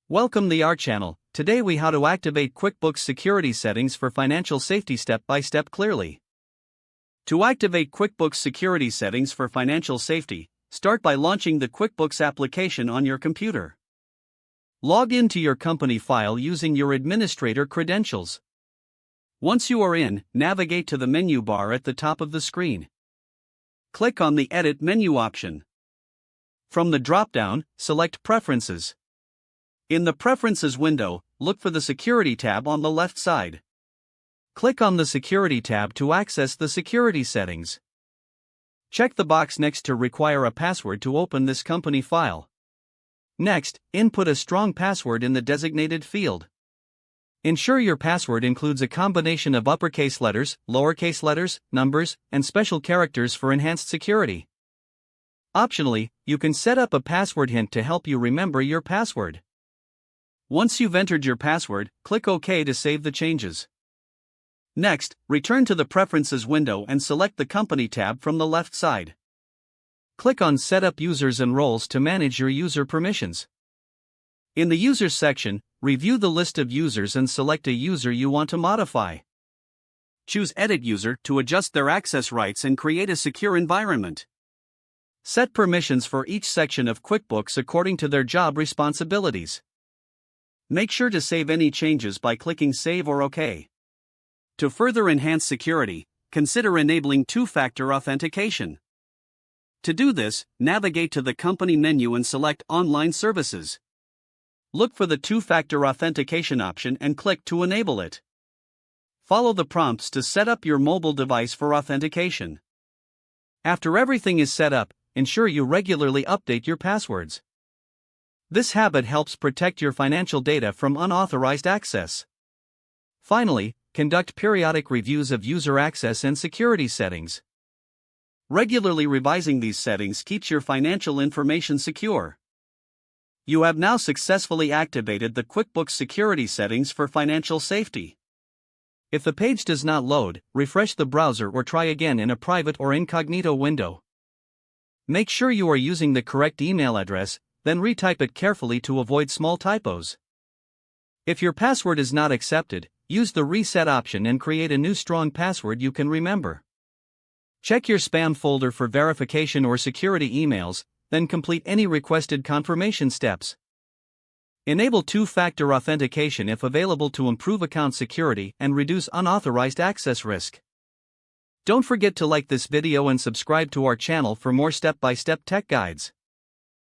Welcome to our channel. Today we how to activate QuickBooks security settings for financial safety step by step clearly. To activate QuickBooks security settings for financial safety, start by launching the QuickBooks application on your computer. Log into your company file using your administrator credentials. Once you are in, navigate to the menu bar at the top of the screen. Click on the Edit menu option. From the drop-down, select Preferences. In the Preferences window, look for the Security tab on the left side. Click on the Security tab to access the security settings. Check the box next to Require a password to open this company file. Next, input a strong password in the designated field. Ensure your password includes a combination of uppercase letters, lowercase letters, numbers, and special characters for enhanced security. Optionally, you can set up a password hint to help you remember your password. Once you've entered your password, click OK to save the changes. Next, return to the Preferences window and select the Company tab from the left side. Click on Set up Users and Roles to manage your user permissions. In the Users section, review the list of users and select a user you want to modify. Choose Edit User to adjust their access rights and create a secure environment. Set permissions for each section of QuickBooks according to their job responsibilities. Make sure to save any changes by clicking Save or OK. To further enhance security, consider enabling two-factor authentication. To do this, navigate to the Company menu and select Online Services. Look for the two-factor authentication option and click to enable it. Follow the prompts to set up your mobile device for authentication. After everything is set up, ensure you regularly update your passwords. This habit helps protect your financial data from unauthorized access. Finally, conduct periodic reviews of user access and security settings. Regularly revising these settings keeps your financial information secure. You have now successfully activated the QuickBooks security settings for financial safety. If the page does not load, refresh the browser or try again in a private or incognito window. Make sure you are using the correct email address, then retype it carefully to avoid small typos. If your password is not accepted, use the Reset option and create a new strong password you can remember. Check your spam folder for verification or security emails, then complete any requested confirmation steps. Enable two-factor authentication if available to improve account security and reduce unauthorized access risk. Don't forget to like this video and subscribe to our channel for more step-by-step tech guides.